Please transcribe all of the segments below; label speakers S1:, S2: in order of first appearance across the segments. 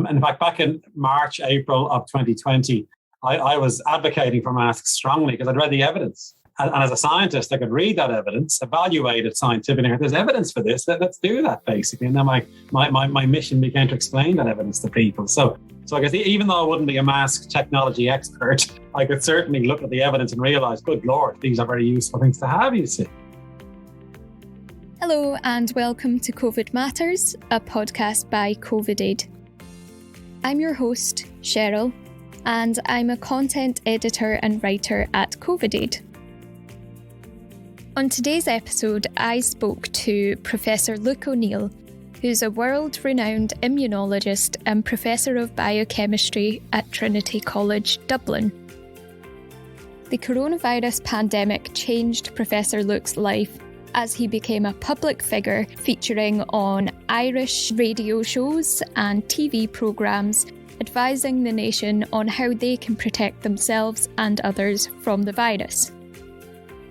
S1: In fact, back in March, April of 2020, I was advocating for masks strongly because I'd read the evidence. And as a scientist, I could read that evidence, evaluate it scientifically. There's evidence for this. Let's do that, basically. And then my mission became to explain that evidence to people. So I guess even though I wouldn't be a mask technology expert, I could certainly look at the evidence and realize, good Lord, these are very useful things to have, you see.
S2: Hello and welcome to COVID Matters, a podcast by COVID-Aid. I'm your host, Cheryl, and I'm a content editor and writer at COVID-Aid. On today's episode, I spoke to Professor Luke O'Neill, who's a world-renowned immunologist and Professor of Biochemistry at Trinity College Dublin. The coronavirus pandemic changed Professor Luke's life as he became a public figure featuring on Irish radio shows and TV programmes, advising the nation on how they can protect themselves and others from the virus.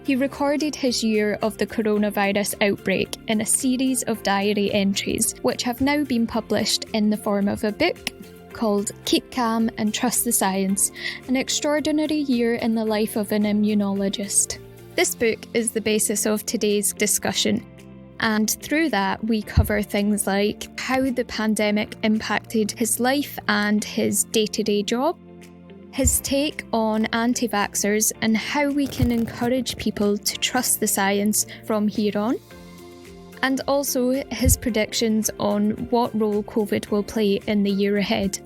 S2: He recorded his year of the coronavirus outbreak in a series of diary entries, which have now been published in the form of a book called Keep Calm and Trust the Science, an extraordinary year in the life of an immunologist. This book is the basis of today's discussion, and through that we cover things like how the pandemic impacted his life and his day-to-day job, his take on antivaxxers and how we can encourage people to trust the science from here on, and also his predictions on what role COVID will play in the year ahead.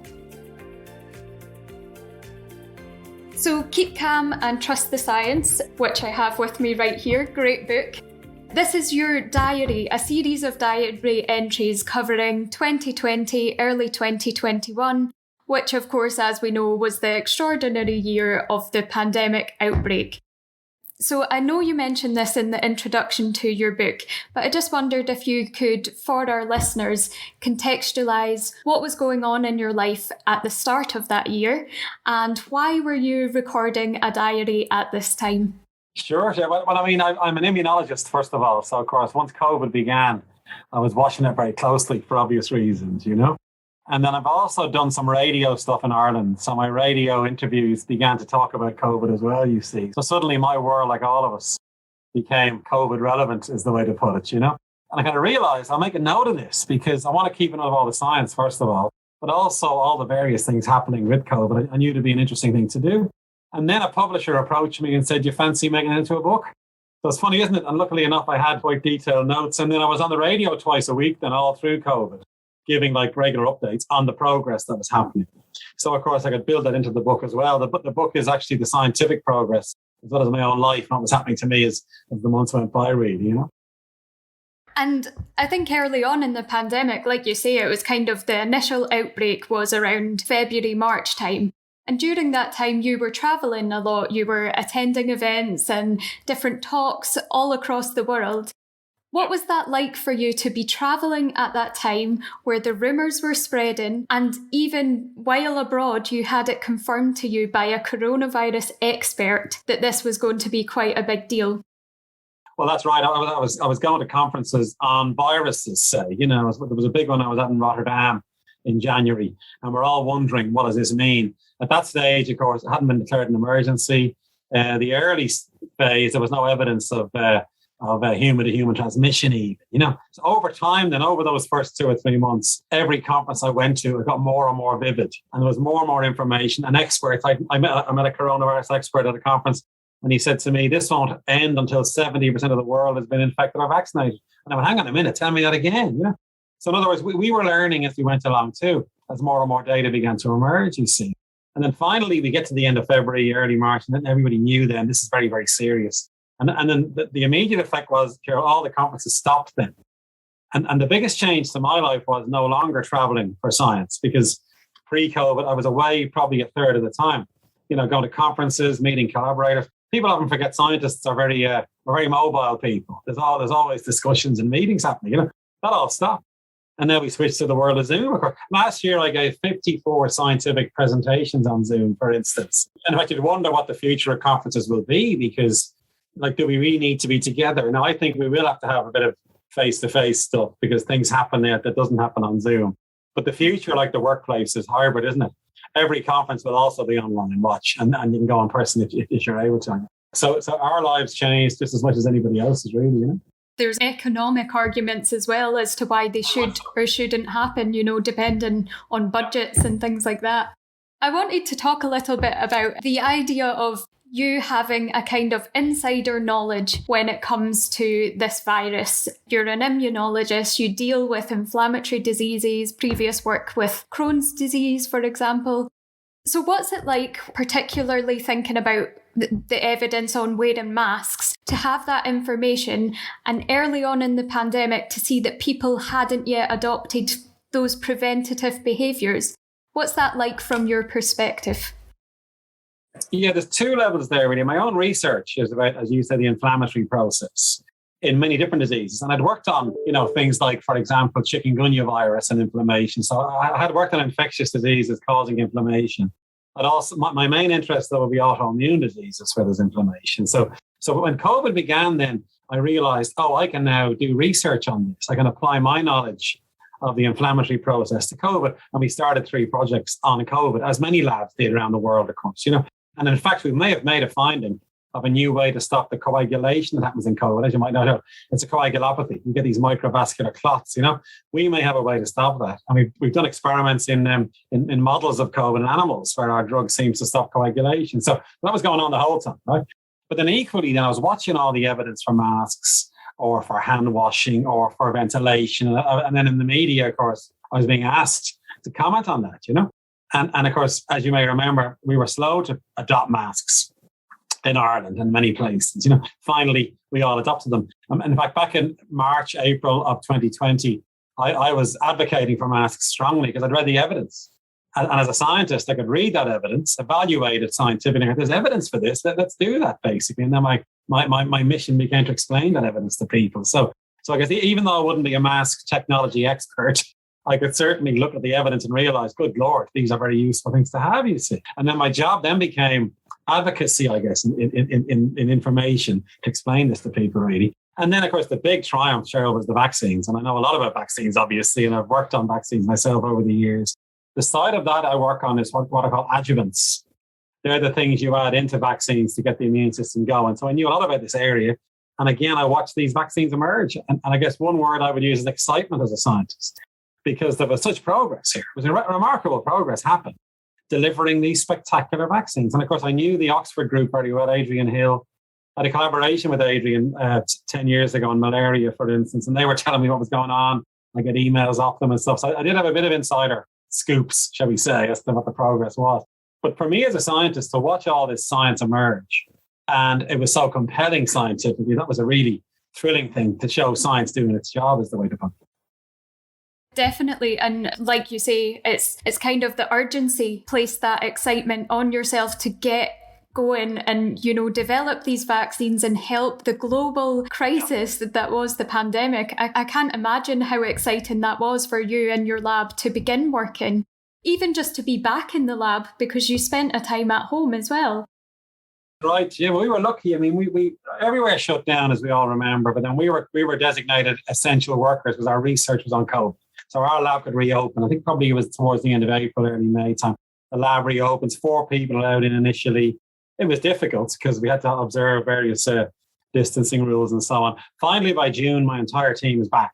S2: So Keep Calm and Trust the Science, which I have with me right here, great book. This is your diary, a series of diary entries covering 2020, early 2021, which of course, as we know, was the extraordinary year of the pandemic outbreak. So I know you mentioned this in the introduction to your book, but I just wondered if you could, for our listeners, contextualise what was going on in your life at the start of that year and why were you recording a diary at this time?
S1: Sure. Well, I'm an immunologist, first of all. So, of course, once COVID began, I was watching it very closely for obvious reasons, you know. And then I've also done some radio stuff in Ireland. So my radio interviews began to talk about COVID as well, you see. So suddenly my world, like all of us, became COVID relevant, is the way to put it, you know. And I kind of realized I'll make a note of this because I want to keep a note of all the science, first of all, but also all the various things happening with COVID. I knew it'd be an interesting thing to do. And then a publisher approached me and said, "Do you fancy making it into a book?" So it's funny, isn't it? And luckily enough, I had quite detailed notes. And then I was on the radio twice a week then all through COVID, giving like regular updates on the progress that was happening. So, of course, I could build that into the book as well. The book is actually the scientific progress as well as my own life and what was happening to me as the months went by, really, you know.
S2: And I think early on in the pandemic, like you say, it was kind of the initial outbreak was around February, March time. And during that time, you were travelling a lot. You were attending events and different talks all across the world. What was that like for you to be travelling at that time where the rumours were spreading and even while abroad you had it confirmed to you by a coronavirus expert that this was going to be quite a big deal?
S1: Well, that's right. I was going to conferences on viruses, say. You know, there was a big one I was at in Rotterdam in January, and we're all wondering, what does this mean? At that stage, of course, it hadn't been declared an emergency. The early phase, there was no evidence of human-to-human transmission even, you know. So over time, then over those first 2 or 3 months, every conference I went to, it got more and more vivid. And there was more and more information. And experts, I met a coronavirus expert at a conference, and he said to me, "This won't end until 70% of the world has been infected or vaccinated." And I went, "Hang on a minute, tell me that again," you know. So in other words, we were learning as we went along too, as more and more data began to emerge, you see. And then finally, we get to the end of February, early March, and then everybody knew then this is very, very serious. And then the immediate effect was, all the conferences stopped then. And the biggest change to my life was no longer traveling for science, because pre-COVID, I was away probably a third of the time, you know, going to conferences, meeting collaborators. People often forget scientists are very mobile people. There's always discussions and meetings happening, you know. That all stopped. And now we switched to the world of Zoom. Last year, I gave 54 scientific presentations on Zoom, for instance. And in fact, you'd wonder what the future of conferences will be, because, like, do we really need to be together? Now, I think we will have to have a bit of face-to-face stuff because things happen there that doesn't happen on Zoom. But the future, like the workplace, is hybrid, isn't it? Every conference will also be online watch, and you can go in person if you're able to. So our lives change just as much as anybody else's, really, you know?
S3: There's economic arguments as well as to why they should or shouldn't happen, you know, depending on budgets and things like that. I wanted to talk a little bit about the idea of you having a kind of insider knowledge when it comes to this virus. You're an immunologist, you deal with inflammatory diseases, previous work with Crohn's disease, for example. So what's it like, particularly thinking about the evidence on wearing masks, to have that information and early on in the pandemic to see that people hadn't yet adopted those preventative behaviours? What's that like from your perspective?
S1: Yeah, there's two levels there, really. My own research is about, as you said, the inflammatory process in many different diseases. And I'd worked on, you know, things like, for example, chikungunya virus and inflammation. So I had worked on infectious diseases causing inflammation. But also, my main interest, though, would be autoimmune diseases where there's inflammation. So when COVID began, then I realized, I can now do research on this. I can apply my knowledge of the inflammatory process to COVID. And we started 3 projects on COVID, as many labs did around the world, of course, you know. And in fact, we may have made a finding of a new way to stop the coagulation that happens in COVID. As you might know, it's a coagulopathy. You get these microvascular clots, you know. We may have a way to stop that. And we've done experiments in models of COVID in animals where our drug seems to stop coagulation. So that was going on the whole time, right? But then equally, I was watching all the evidence for masks or for hand washing or for ventilation. And then in the media, of course, I was being asked to comment on that, you know. And of course, as you may remember, we were slow to adopt masks in Ireland and many places. You know, finally, we all adopted them. In fact, back in March, April of 2020, I was advocating for masks strongly because I'd read the evidence. And as a scientist, I could read that evidence, evaluate it scientifically. There's evidence for this. Let's do that, basically. And then my mission became to explain that evidence to people. So I guess even though I wouldn't be a mask technology expert, I could certainly look at the evidence and realize, good Lord, these are very useful things to have, you see. And then my job then became advocacy, I guess, in information to explain this to people, really. And then, of course, the big triumph, Cheryl, was the vaccines. And I know a lot about vaccines, obviously, and I've worked on vaccines myself over the years. The side of that I work on is what I call adjuvants. They're the things you add into vaccines to get the immune system going. So I knew a lot about this area. And again, I watched these vaccines emerge. And I guess one word I would use is excitement as a scientist, because there was such progress here. It was a remarkable progress happened, delivering these spectacular vaccines. And of course, I knew the Oxford group very well, Adrian Hill. I had a collaboration with Adrian 10 years ago on malaria, for instance, and they were telling me what was going on. I get emails off them and stuff. So I did have a bit of insider scoops, shall we say, as to what the progress was. But for me as a scientist, to watch all this science emerge, and it was so compelling scientifically, that was a really thrilling thing to show science doing its job, is the way to put it.
S3: Definitely. And like you say, it's kind of the urgency, place that excitement on yourself to get going and, you know, develop these vaccines and help the global crisis that was the pandemic. I can't imagine how exciting that was for you and your lab to begin working, even just to be back in the lab because you spent a time at home as well.
S1: Right. Yeah, we were lucky. I mean, we everywhere shut down, as we all remember, but then we were designated essential workers because our research was on COVID. So our lab could reopen. I think probably it was towards the end of April, early May time. The lab reopens, 4 people allowed in initially. It was difficult because we had to observe various distancing rules and so on. Finally, by June, my entire team was back.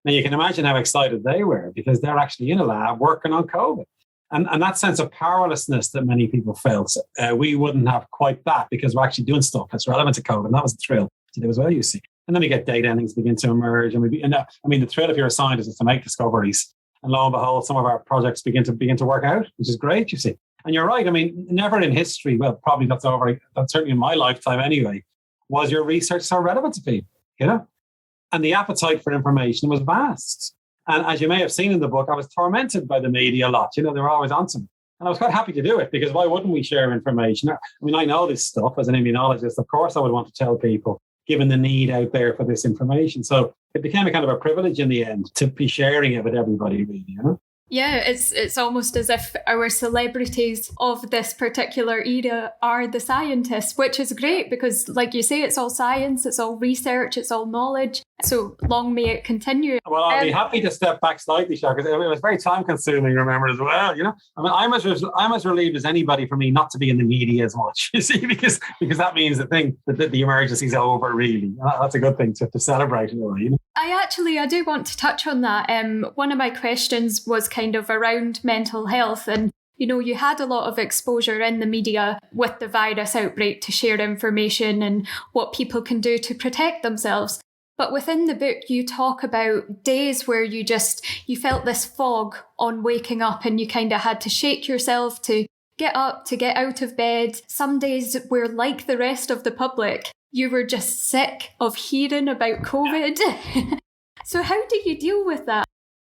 S1: Now, you can imagine how excited they were because they're actually in a lab working on COVID. And that sense of powerlessness that many people felt, we wouldn't have quite that because we're actually doing stuff that's relevant to COVID. And that was the thrill to do as well, you see. And then we get data and things begin to emerge. And the thrill if you're a scientist is to make discoveries. And lo and behold, some of our projects begin to work out, which is great, you see. And you're right. I mean, never in history, well, probably that's certainly in my lifetime anyway, was your research so relevant to people, you know? And the appetite for information was vast. And as you may have seen in the book, I was tormented by the media a lot. You know, they were always on to me. And I was quite happy to do it because why wouldn't we share information? I mean, I know this stuff as an immunologist. Of course, I would want to tell people, given the need out there for this information. So it became a kind of a privilege in the end to be sharing it with everybody, really, you know?
S3: Yeah, it's almost as if our celebrities of this particular era are the scientists, which is great because, like you say, it's all science, it's all research, it's all knowledge. So long may it continue.
S1: Well, I'll be happy to step back slightly, Shah, because it was very time consuming, remember, as well. I mean, I'm as relieved as anybody for me not to be in the media as much, you see, because that means the emergency's over, really. That's a good thing to celebrate in a way,
S3: I do want to touch on that. One of my questions was kind of around mental health, and you had a lot of exposure in the media with the virus outbreak to share information and what people can do to protect themselves. But within the book, you talk about days where you felt this fog on waking up and you kind of had to shake yourself to get up, to get out of bed. Some days where, like the rest of the public, you were just sick of hearing about COVID. So how do you deal with that?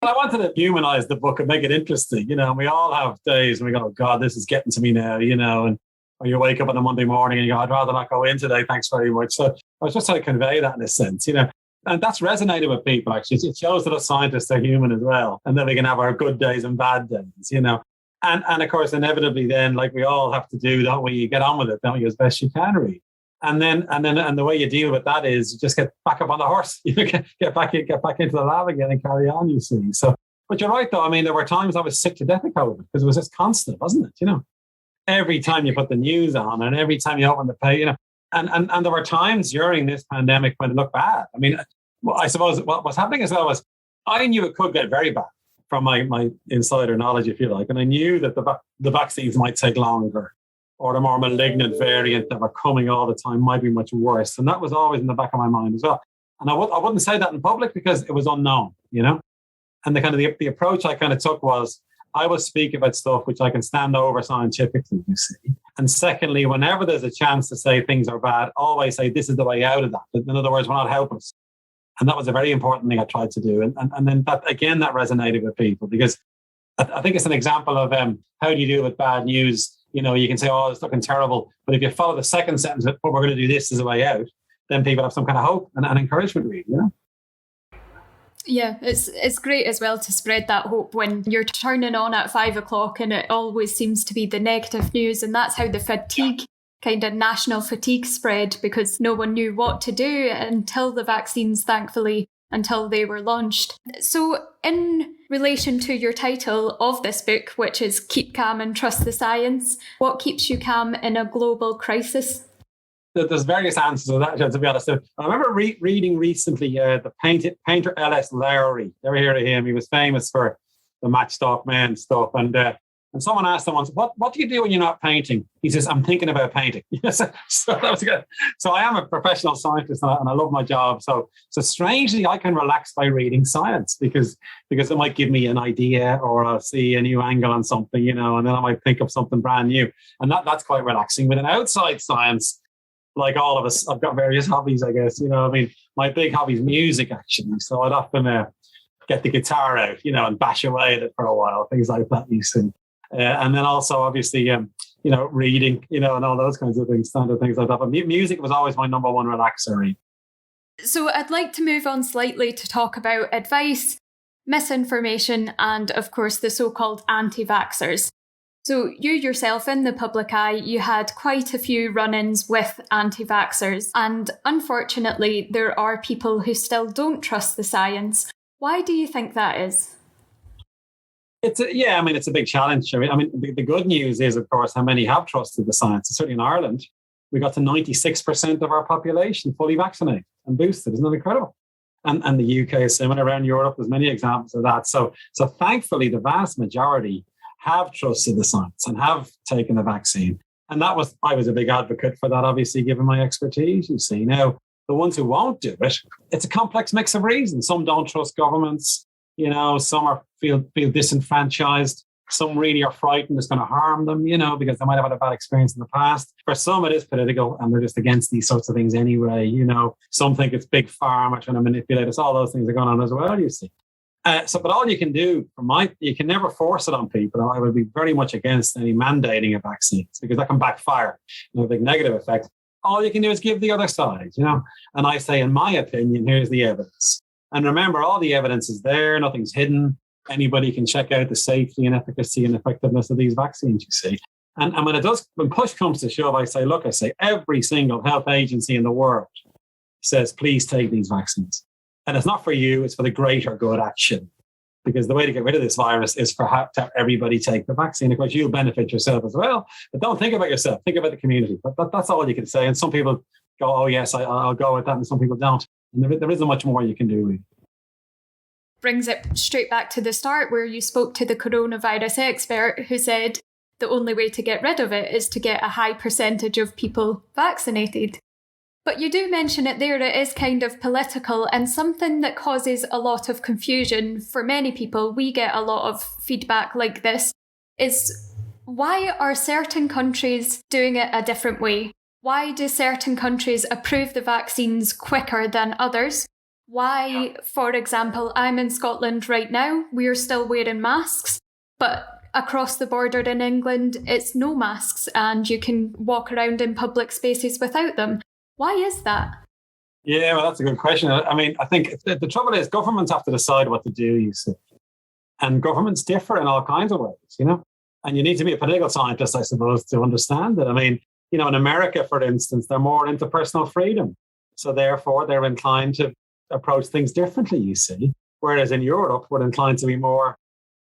S1: Well, I wanted to humanize the book and make it interesting, and we all have days when we go, oh, God, this is getting to me now, or you wake up on a Monday morning and you go, I'd rather not go in today, thanks very much. So I was just trying to convey that in a sense, and that's resonated with people, actually. It shows that us scientists are human as well, and that we can have our good days and bad days, And of course, inevitably then, like we all have to do, don't we? You get on with it, don't you, as best you can, really. And the way you deal with that is you just get back up on the horse, get back into the lab again and carry on, you see. So, but you're right, though. I mean, there were times I was sick to death of COVID because it was just constant, wasn't it? Every time you put the news on and every time you open the page, and there were times during this pandemic when it looked bad. I mean, I suppose what was happening as well was I knew it could get very bad from my insider knowledge, if you like. And I knew that the vaccines might take longer, or the more malignant variant that were coming all the time might be much worse. And that was always in the back of my mind as well. And I wouldn't say that in public because it was unknown, And the approach I kind of took was I will speak about stuff which I can stand over scientifically, you see. And secondly, whenever there's a chance to say things are bad, always say this is the way out of that. In other words, we're not helpless. And that was a very important thing I tried to do. And then that resonated with people because I think it's an example of how do you deal with bad news. You can say, oh, it's looking terrible. But if you follow the second sentence, but we're going to do this as a way out, then people have some kind of hope and encouragement, really,
S3: Yeah, it's great as well to spread that hope when you're turning on at 5 o'clock and it always seems to be the negative news. And that's how the fatigue, kind of national fatigue spread because no one knew what to do until the vaccines, thankfully, until they were launched. So in relation to your title of this book, which is Keep Calm and Trust the Science, what keeps you calm in a global crisis?
S1: There's various answers to that, to be honest. I remember reading recently the painter L.S. Lowry. Ever hear of him? He was famous for the Matchstick Men stuff. And someone asked him once, what do you do when you're not painting? He says, I'm thinking about painting. So that was good. So I am a professional scientist and I love my job. So strangely, I can relax by reading science because it might give me an idea or I'll see a new angle on something, and then I might think of something brand new. And that's quite relaxing. With an outside science, like all of us, I've got various hobbies, I guess. My big hobby is music, actually. So I'd often get the guitar out, and bash away at it for a while, things like that, you see. And then also, obviously, reading, and all those kinds of things, standard things like that. But music was always my number one relaxer.
S3: So I'd like to move on slightly to talk about advice, misinformation, and of course, the so-called anti-vaxxers. So you yourself, in the public eye, you had quite a few run-ins with anti-vaxxers. And unfortunately, there are people who still don't trust the science. Why do you think that is?
S1: It's a big challenge. The good news is, of course, how many have trusted the science. Certainly in Ireland, we got to 96% of our population fully vaccinated and boosted. Isn't that incredible? And the UK is similar. Around Europe, there's many examples of that. So thankfully, the vast majority have trusted the science and have taken the vaccine. And I was a big advocate for that, obviously, given my expertise, you see. Now, the ones who won't do it, it's a complex mix of reasons. Some don't trust governments. Some feel disenfranchised. Some really are frightened it's going to harm them, because they might have had a bad experience in the past. For some, it is political and they're just against these sorts of things anyway. Some think it's big pharma trying to manipulate us. All those things are going on as well, you see. But all you can do, you can never force it on people. I would be very much against any mandating of vaccines because that can backfire, a big negative effect. All you can do is give the other side, And I say, in my opinion, here's the evidence. And remember, all the evidence is there. Nothing's hidden. anybody can check out the safety and efficacy and effectiveness of these vaccines, you see. And when push comes to shove, I say every single health agency in the world says, please take these vaccines. And it's not for you, it's for the greater good action. Because the way to get rid of this virus is for have everybody take the vaccine. Of course, you'll benefit yourself as well. But don't think about yourself. Think about the community. That's all you can say. And some people go, oh, yes, I'll go with that. And some people don't. And there isn't much more you can do, really.
S3: Brings it straight back to the start where you spoke to the coronavirus expert who said the only way to get rid of it is to get a high percentage of people vaccinated. But you do mention it there, it is kind of political and something that causes a lot of confusion for many people. We get a lot of feedback like this, is why are certain countries doing it a different way? Why do certain countries approve the vaccines quicker than others? Why, for example, I'm in Scotland right now, we're still wearing masks, but across the border in England, it's no masks and you can walk around in public spaces without them. Why is that?
S1: Yeah, well, that's a good question. I mean, I think the trouble is governments have to decide what to do, you see. And governments differ in all kinds of ways, you know. And you need to be a political scientist, I suppose, to understand it. I mean, you know, in America, for instance, they're more into personal freedom. So therefore, they're inclined to approach things differently, you see. Whereas in Europe, we're inclined to be more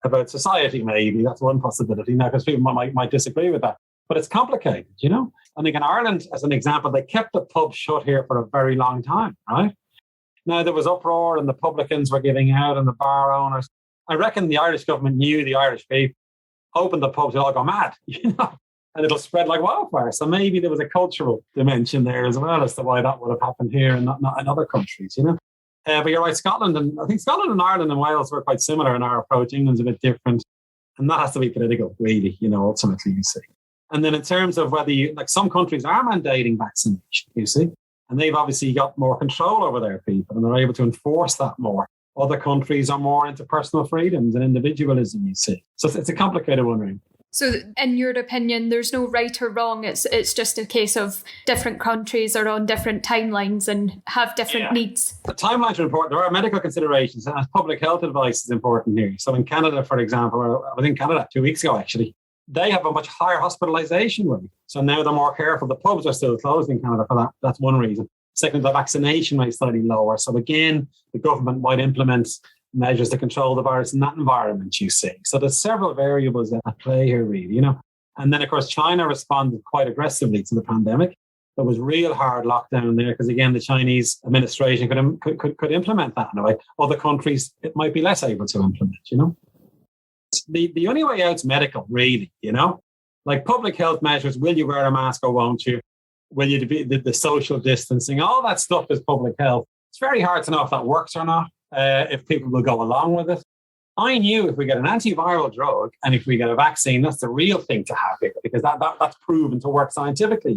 S1: about society, maybe. That's one possibility. Now, because people might disagree with that. But it's complicated, you know. I think in Ireland, as an example, they kept the pub shut here for a very long time, right? Now, there was uproar and the publicans were giving out and the bar owners. I reckon the Irish government knew the Irish people opened the pubs, they'll all go mad, you know, and it'll spread like wildfire. So maybe there was a cultural dimension there as well as to why that would have happened here and not in other countries, you know. But you're right, Scotland and Ireland and Wales were quite similar in our approach. England's a bit different. And that has to be political, really, you know, ultimately, you see. And then in terms of whether some countries are mandating vaccination, you see, and they've obviously got more control over their people and they're able to enforce that more. Other countries are more into personal freedoms and individualism, you see. So it's a complicated one, really.
S3: So in your opinion, there's no right or wrong. It's just a case of different countries are on different timelines and have different needs.
S1: The timelines are important. There are medical considerations and public health advice is important here. So in Canada, for example, I was in Canada 2 weeks ago, actually, they have a much higher hospitalisation rate. So now they're more careful. The pubs are still closed in Canada for that. That's one reason. Second, the vaccination rate is slightly lower. So again, the government might implement measures to control the virus in that environment, you see. So there's several variables at play here, really, you know. And then, of course, China responded quite aggressively to the pandemic. There was real hard lockdown there because, again, the Chinese administration could implement that in a way. Other countries, it might be less able to implement, you know. The only way out's medical, really, you know, like public health measures. Will you wear a mask or won't you? Will you be the social distancing? All that stuff is public health. It's very hard to know if that works or not, if people will go along with it. I knew if we get an antiviral drug and if we get a vaccine, that's the real thing to have here because that's proven to work scientifically.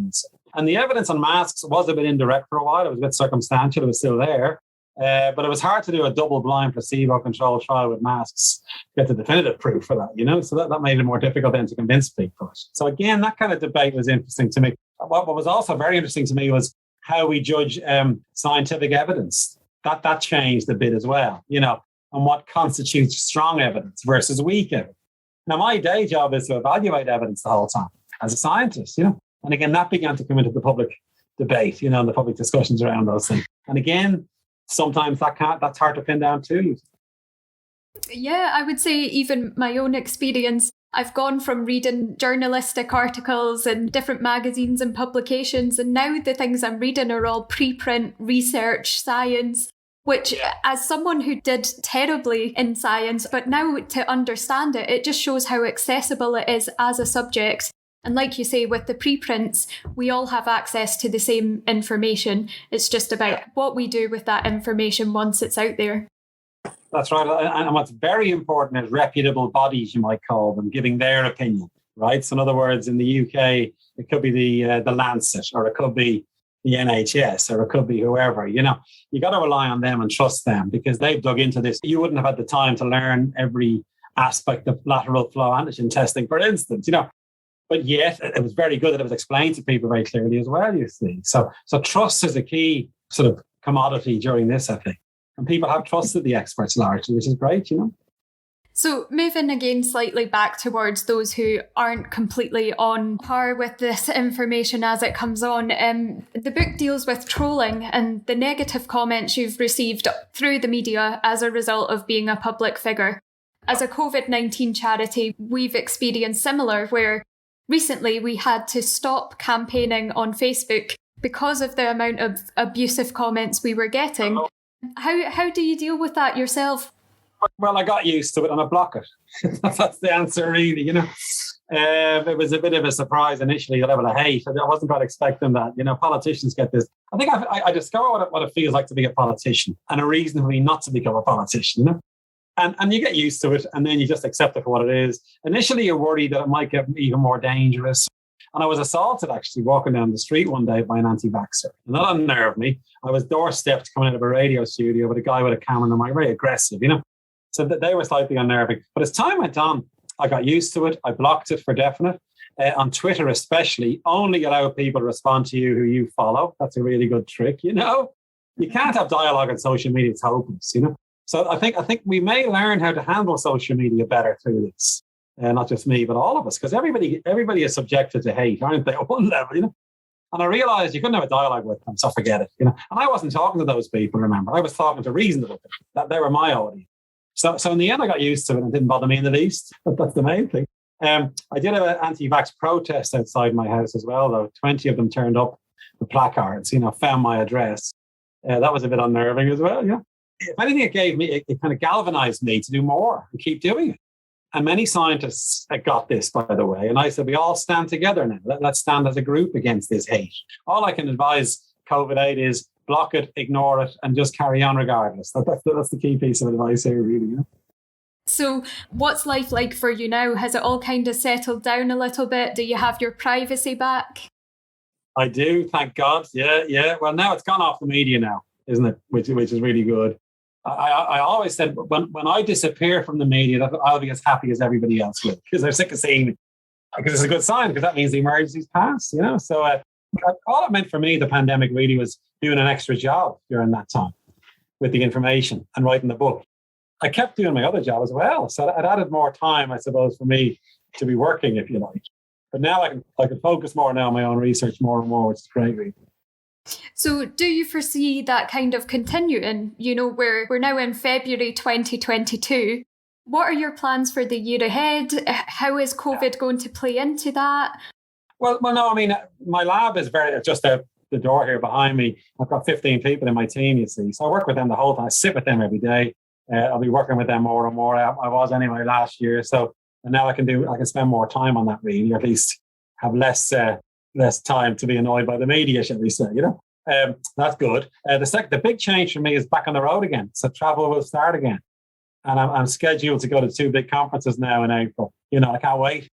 S1: And the evidence on masks was a bit indirect for a while. It was a bit circumstantial. It was still there. But it was hard to do a double-blind placebo-controlled trial with masks to get the definitive proof for that, you know? So that made it more difficult then to convince people. So again, that kind of debate was interesting to me. What was also very interesting to me was how we judge scientific evidence. That changed a bit as well, you know, and what constitutes strong evidence versus weak evidence. Now, my day job is to evaluate evidence the whole time as a scientist, you know? And again, that began to come into the public debate, you know, and the public discussions around those things. And again, sometimes that's hard to pin down too.
S3: Yeah, I would say even my own experience, I've gone from reading journalistic articles and different magazines and publications, and now the things I'm reading are all preprint research science, which as someone who did terribly in science, but now to understand it, it just shows how accessible it is as a subject. And like you say, with the preprints, we all have access to the same information. It's just about what we do with that information once it's out there.
S1: That's right. And what's very important is reputable bodies, you might call them, giving their opinion, right? So in other words, in the UK, it could be the Lancet, or it could be the NHS, or it could be whoever, you know. You got to rely on them and trust them because they've dug into this. You wouldn't have had the time to learn every aspect of lateral flow antigen testing, for instance, you know. But yet, it was very good that it was explained to people very clearly as well, you see. So trust is a key sort of commodity during this, I think. And people have trusted the experts largely, which is great, you know.
S3: So moving again slightly back towards those who aren't completely on par with this information as it comes on, the book deals with trolling and the negative comments you've received through the media as a result of being a public figure. As a COVID-19 charity, we've experienced similar, where recently we had to stop campaigning on Facebook because of the amount of abusive comments we were getting. How do you deal with that yourself?
S1: Well, I got used to it and I block it. That's the answer, really, you know. It was a bit of a surprise initially, the level of hate. I wasn't quite expecting that. You know, politicians get this. I think I discovered what it feels like to be a politician and a reason for me not to become a politician, you know. And you get used to it and then you just accept it for what it is. Initially, you're worried that it might get even more dangerous. And I was assaulted, actually, walking down the street one day by an antivaxxer. And that unnerved me. I was doorstepped coming out of a radio studio with a guy with a camera in the mic, very aggressive, you know. So that they were slightly unnerving. But as time went on, I got used to it. I blocked it for definite. On Twitter especially, only allow people to respond to you who you follow. That's a really good trick, you know. You can't have dialogue on social media. It's hopeless, you know. So I think we may learn how to handle social media better through this. Not just me, but all of us. Because everybody is subjected to hate, aren't they, at one level, you know. And I realised you couldn't have a dialogue with them, so forget it, you know. And I wasn't talking to those people, remember. I was talking to reasonable people. That they were my audience. So in the end, I got used to it and it didn't bother me in the least. But that's the main thing. I did an anti-vax protest outside my house as well, though. 20 of them turned up with placards, you know, found my address. That was a bit unnerving as well, yeah. If anything, it kind of galvanized me to do more and keep doing it. And many scientists got this, by the way. And I said, we all stand together now. Let's stand as a group against this hate. All I can advise COVID-8 is block it, ignore it, and just carry on regardless. That's the key piece of advice here, really. You know?
S3: So what's life like for you now? Has it all kind of settled down a little bit? Do you have your privacy back?
S1: I do, thank God. Yeah. Well, now it's gone off the media now, isn't it? Which is really good. I always said when I disappear from the media, that I'll be as happy as everybody else will, because they're sick of seeing me. Because it's a good sign, because that means the emergency's passed, you know? So all it meant for me, the pandemic, really was doing an extra job during that time with the information and writing the book. I kept doing my other job as well. So it added more time, I suppose, for me to be working, if you like. But now I can focus more now on my own research more and more, which is great, really.
S3: So do you foresee that kind of continuing? You know, we're now in February 2022. What are your plans for the year ahead? How is COVID going to play into that?
S1: Well, no, I mean, my lab is just out the door here behind me. I've got 15 people in my team, you see. So I work with them the whole time. I sit with them every day. I'll be working with them more and more. I was anyway last year. So and now I can spend more time on that, really, or at least have less time to be annoyed by the media, shall we say, you know. That's good. The big change for me is back on the road again. So travel will start again. And I'm scheduled to go to 2 big conferences now in April. You know, I can't wait.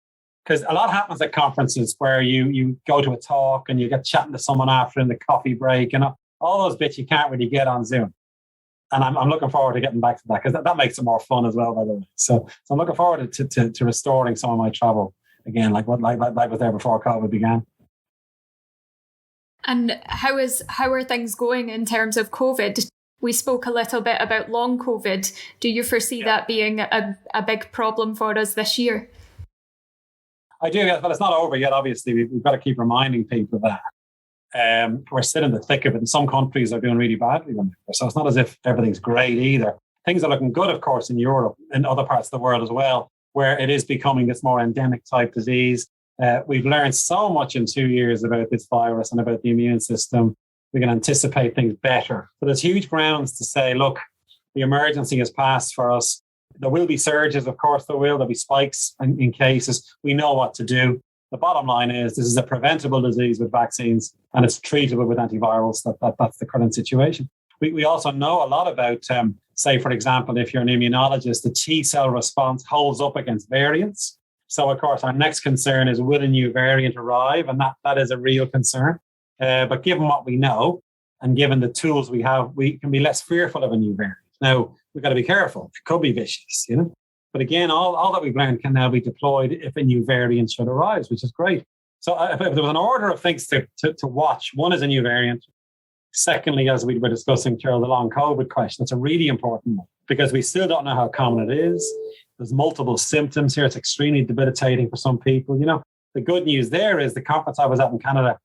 S1: Because a lot happens at conferences where you go to a talk and you get chatting to someone after in the coffee break, and all those bits you can't really get on Zoom. And I'm looking forward to getting back to that, because that makes it more fun as well, by the way. So I'm looking forward to restoring some of my travel again, like was there before COVID began.
S3: And how are things going in terms of COVID? We spoke a little bit about long COVID. Do you foresee that being a big problem for us this year?
S1: I do, yes, but it's not over yet, obviously. We've got to keep reminding people that we're still in the thick of it. And some countries are doing really badly. So it's not as if everything's great either. Things are looking good, of course, in Europe and other parts of the world as well, where it is becoming this more endemic type disease. We've learned so much in 2 years about this virus and about the immune system. We can anticipate things better. So there's huge grounds to say, look, the emergency has passed for us. There will be surges, of course there'll be spikes in cases. We know what to do. The bottom line is this is a preventable disease with vaccines, and it's treatable with antivirals. That's the current situation. We also know a lot about, say, for example, if you're an immunologist, the T cell response holds up against variants. So, of course, our next concern is, will a new variant arrive? And that is a real concern. But given what we know and given the tools we have, we can be less fearful of a new variant. Now, we've got to be careful. It could be vicious, you know. But again, all that we've learned can now be deployed if a new variant should arise, which is great. So if there was an order of things to watch, one is a new variant. Secondly, as we were discussing, Cheryl, the long COVID question, it's a really important one because we still don't know how common it is. There's multiple symptoms here. It's extremely debilitating for some people. The good news there is the conference I was at in Canada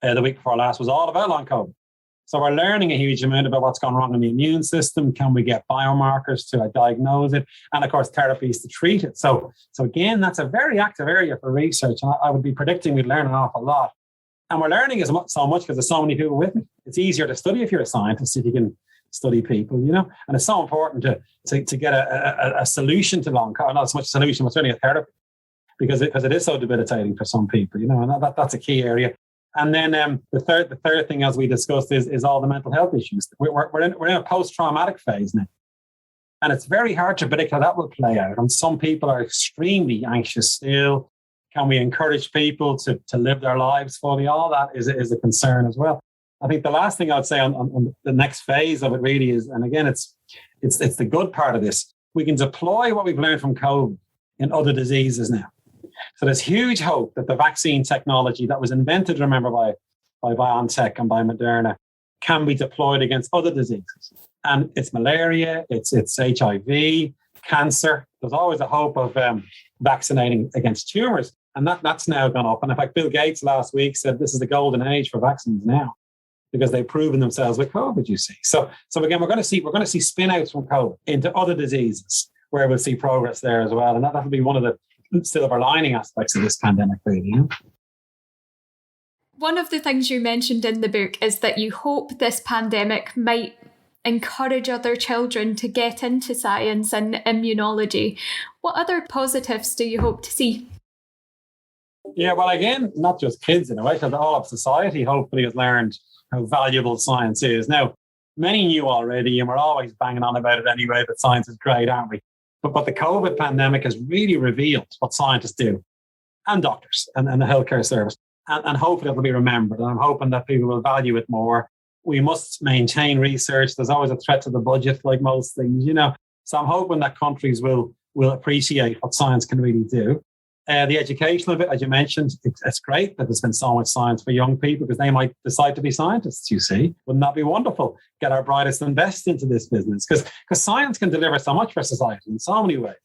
S1: the week before last was all about long COVID. So we're learning a huge amount about what's gone wrong in the immune system. Can we get biomarkers to diagnose it? And of course, therapies to treat it. So again, that's a very active area for research. And I would be predicting we'd learn an awful lot. And we're learning so much because there's so many people with me. It's easier to study if you're a scientist, if you can study people, And it's so important to get a solution to long COVID, not so much a solution, but certainly a therapy, because it is so debilitating for some people, and that's a key area. And then the third thing, as we discussed, is all the mental health issues. We're in a post-traumatic phase now. And it's very hard to predict how that will play out. And some people are extremely anxious still. Can we encourage people to live their lives fully? All that is a concern as well. I think the last thing I would say on the next phase of it really is, and again, it's the good part of this, we can deploy what we've learned from COVID in other diseases now. So there's huge hope that the vaccine technology that was invented, remember, by BioNTech and by Moderna, can be deployed against other diseases. And it's malaria, it's HIV, cancer. There's always a hope of vaccinating against tumors. And that's now gone up. And in fact, Bill Gates last week said this is the golden age for vaccines now, because they've proven themselves with COVID, you see. So again, we're going to see spin outs from COVID into other diseases where we'll see progress there as well. And that'll be one of the silver lining aspects of this pandemic, really.
S3: One of the things you mentioned in the book is that you hope this pandemic might encourage other children to get into science and immunology. What other positives do you hope to see?
S1: Yeah, well, again, not just kids in a way, but all of society hopefully has learned how valuable science is. Now, many knew already, and we're always banging on about it anyway, that science is great, aren't we? But the COVID pandemic has really revealed what scientists do, and doctors, and the healthcare service. And hopefully it'll be remembered. And I'm hoping that people will value it more. We must maintain research. There's always a threat to the budget, like most things, So I'm hoping that countries will appreciate what science can really do. The educational bit, as you mentioned, it's great that there's been so much science for young people, because they might decide to be scientists, you see. Wouldn't that be wonderful? Get our brightest and best into this business, because science can deliver so much for society in so many ways,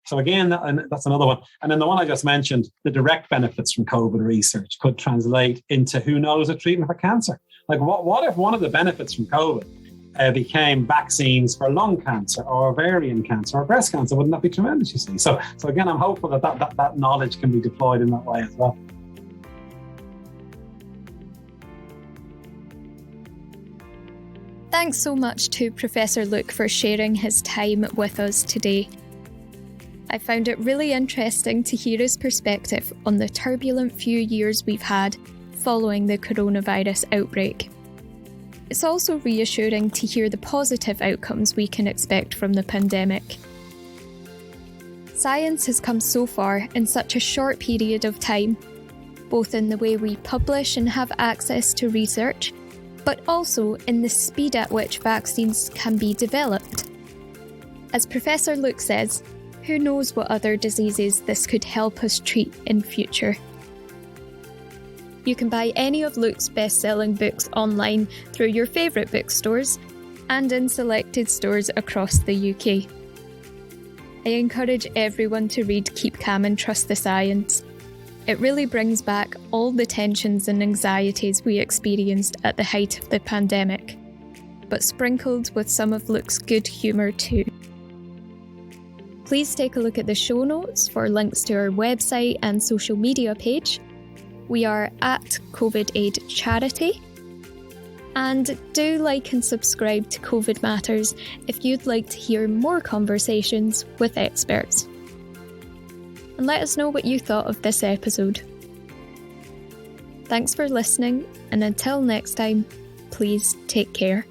S1: So again, that's another one. And then the one I just mentioned, the direct benefits from COVID research could translate into, who knows, a treatment for cancer. Like what if one of the benefits from COVID became vaccines for lung cancer or ovarian cancer or breast cancer? Wouldn't that be tremendous, you see? So again, I'm hopeful that knowledge can be deployed in that way as well.
S2: Thanks so much to Professor Luke for sharing his time with us today. I found it really interesting to hear his perspective on the turbulent few years we've had following the coronavirus outbreak. It's also reassuring to hear the positive outcomes we can expect from the pandemic. Science has come so far in such a short period of time, both in the way we publish and have access to research, but also in the speed at which vaccines can be developed. As Professor Luke says, who knows what other diseases this could help us treat in future. You can buy any of Luke's best-selling books online through your favourite bookstores and in selected stores across the UK. I encourage everyone to read Keep Calm and Trust the Science. It really brings back all the tensions and anxieties we experienced at the height of the pandemic, but sprinkled with some of Luke's good humour too. Please take a look at the show notes for links to our website and social media page. We are at COVID Aid Charity. And do like and subscribe to COVID Matters if you'd like to hear more conversations with experts. And let us know what you thought of this episode. Thanks for listening, and until next time, please take care.